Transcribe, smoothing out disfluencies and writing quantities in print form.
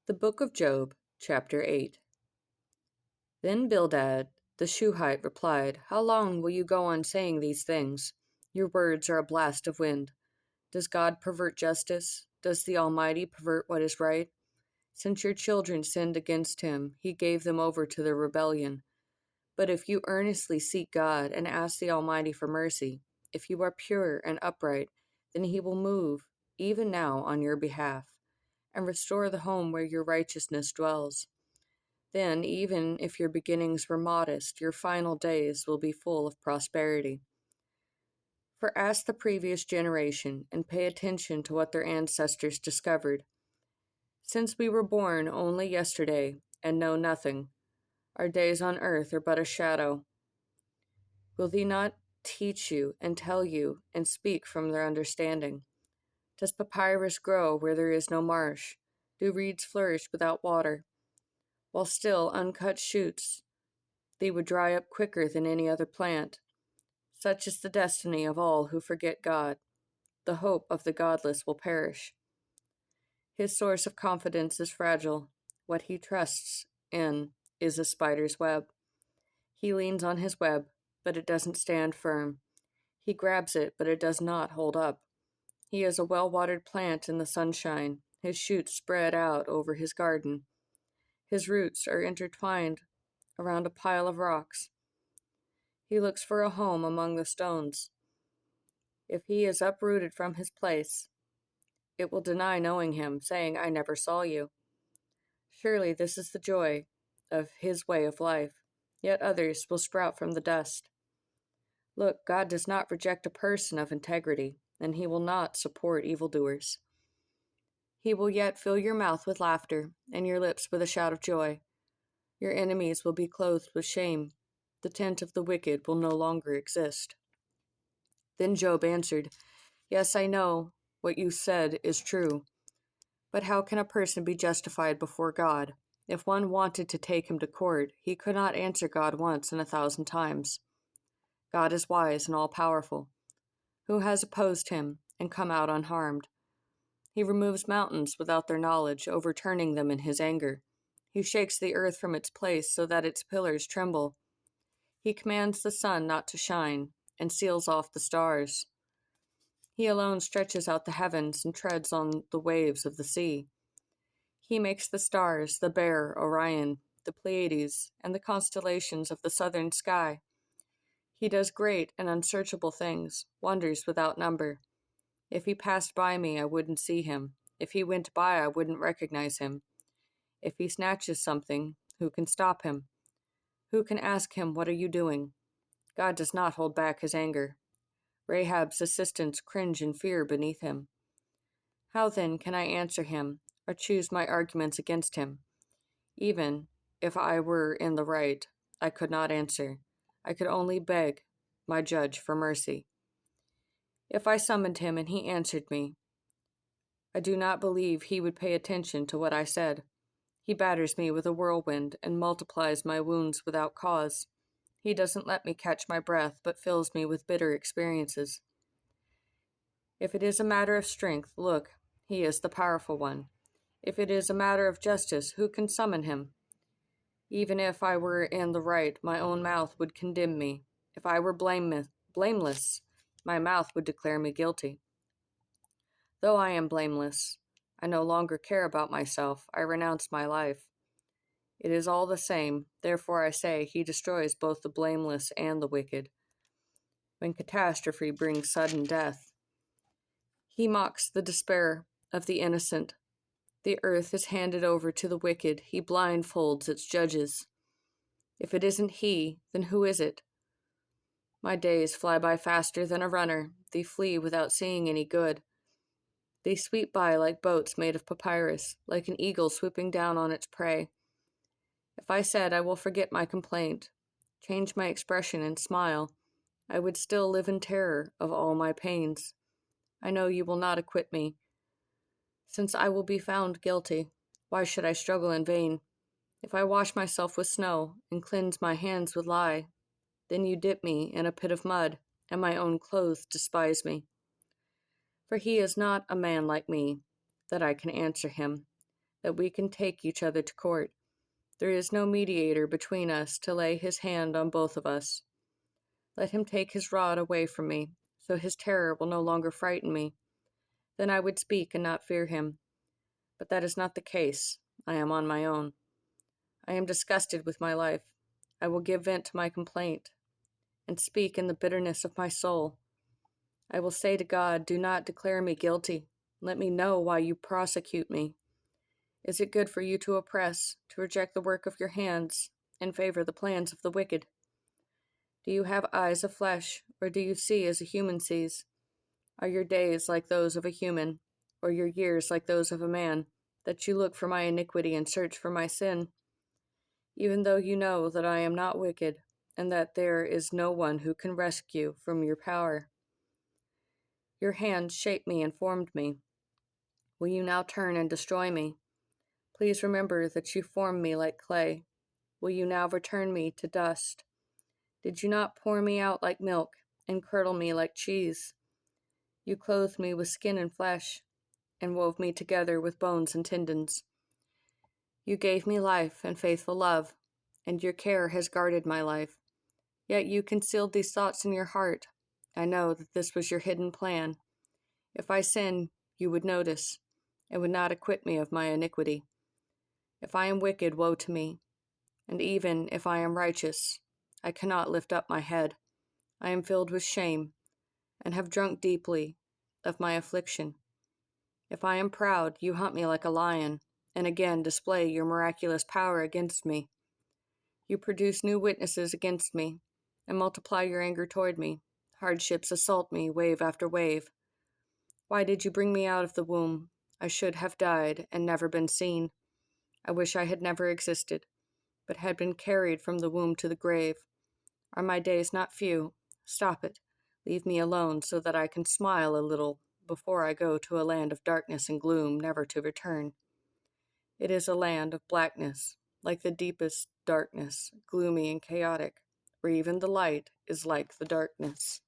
The Book of Job, Chapter 8. Then Bildad the Shuhite replied, "How long will you go on saying these things? Your words are a blast of wind. Does God pervert justice? Does the Almighty pervert what is right? Since your children sinned against him, he gave them over to their rebellion. But if you earnestly seek God and ask the Almighty for mercy, if you are pure and upright, then he will move, even now, on your behalf, and restore the home where your righteousness dwells. Then, even if your beginnings were modest, your final days will be full of prosperity. For ask the previous generation and pay attention to what their ancestors discovered. Since we were born only yesterday and know nothing, our days on earth are but a shadow. Will they not teach you and tell you and speak from their understanding? Does papyrus grow where there is no marsh? Do reeds flourish without water? While still uncut shoots, they would dry up quicker than any other plant. Such is the destiny of all who forget God. The hope of the godless will perish. His source of confidence is fragile. What he trusts in is a spider's web. He leans on his web, but it doesn't stand firm. He grabs it, but it does not hold up. He is a well-watered plant in the sunshine. His shoots spread out over his garden. His roots are intertwined around a pile of rocks. He looks for a home among the stones. If he is uprooted from his place, it will deny knowing him, saying, "I never saw you." Surely this is the joy of his way of life, yet others will sprout from the dust. Look, God does not reject a person of integrity, and he will not support evildoers. He will yet fill your mouth with laughter, and your lips with a shout of joy. Your enemies will be clothed with shame. The tent of the wicked will no longer exist. Then Job answered, "Yes, I know what you said is true. But how can a person be justified before God? If one wanted to take him to court, he could not answer God once in 1,000 times. God is wise and all-powerful. Who has opposed him and come out unharmed? He removes mountains without their knowledge, overturning them in his anger. He shakes the earth from its place so that its pillars tremble. He commands the sun not to shine and seals off the stars. He alone stretches out the heavens and treads on the waves of the sea. He makes the stars, the Bear, Orion, the Pleiades, and the constellations of the southern sky. He does great and unsearchable things, wonders without number. If he passed by me, I wouldn't see him. If he went by, I wouldn't recognize him. If he snatches something, who can stop him? Who can ask him, 'What are you doing?' God does not hold back his anger. Rahab's assistants cringe in fear beneath him. How then can I answer him, or choose my arguments against him? Even if I were in the right, I could not answer. I could only beg my judge for mercy. If I summoned him and he answered me, I do not believe he would pay attention to what I said. He batters me with a whirlwind and multiplies my wounds without cause. He doesn't let me catch my breath, but fills me with bitter experiences. If it is a matter of strength, look, he is the powerful one. If it is a matter of justice, who can summon him? Even if I were in the right, my own mouth would condemn me. If I were blameless, my mouth would declare me guilty. Though I am blameless, I no longer care about myself. I renounce my life. It is all the same. Therefore I say, he destroys both the blameless and the wicked. When catastrophe brings sudden death, he mocks the despair of the innocent. The earth is handed over to the wicked. He blindfolds its judges. If it isn't he, then who is it? My days fly by faster than a runner. They flee without seeing any good. They sweep by like boats made of papyrus, like an eagle swooping down on its prey. If I said I will forget my complaint, change my expression and smile, I would still live in terror of all my pains. I know you will not acquit me. Since I will be found guilty, why should I struggle in vain? If I wash myself with snow and cleanse my hands with lye, then you dip me in a pit of mud, and my own clothes despise me. For he is not a man like me, that I can answer him, that we can take each other to court. There is no mediator between us to lay his hand on both of us. Let him take his rod away from me, so his terror will no longer frighten me. Then I would speak and not fear him. But that is not the case. I am on my own. I am disgusted with my life. I will give vent to my complaint and speak in the bitterness of my soul. I will say to God, do not declare me guilty. Let me know why you prosecute me. Is it good for you to oppress, to reject the work of your hands, and favor the plans of the wicked? Do you have eyes of flesh, or do you see as a human sees? Are your days like those of a human, or your years like those of a man, that you look for my iniquity and search for my sin? Even though you know that I am not wicked, and that there is no one who can rescue from your power. Your hands shaped me and formed me. Will you now turn and destroy me? Please remember that you formed me like clay. Will you now return me to dust? Did you not pour me out like milk, and curdle me like cheese? You clothed me with skin and flesh, and wove me together with bones and tendons. You gave me life and faithful love, and your care has guarded my life. Yet you concealed these thoughts in your heart. I know that this was your hidden plan. If I sin, you would notice, and would not acquit me of my iniquity. If I am wicked, woe to me. And even if I am righteous, I cannot lift up my head. I am filled with shame, and have drunk deeply of my affliction. If I am proud, you hunt me like a lion, and again display your miraculous power against me. You produce new witnesses against me, and multiply your anger toward me. Hardships assault me, wave after wave. Why did you bring me out of the womb? I should have died and never been seen. I wish I had never existed, but had been carried from the womb to the grave. Are my days not few? Stop it. Leave me alone so that I can smile a little before I go to a land of darkness and gloom, never to return. It is a land of blackness, like the deepest darkness, gloomy and chaotic, where even the light is like the darkness.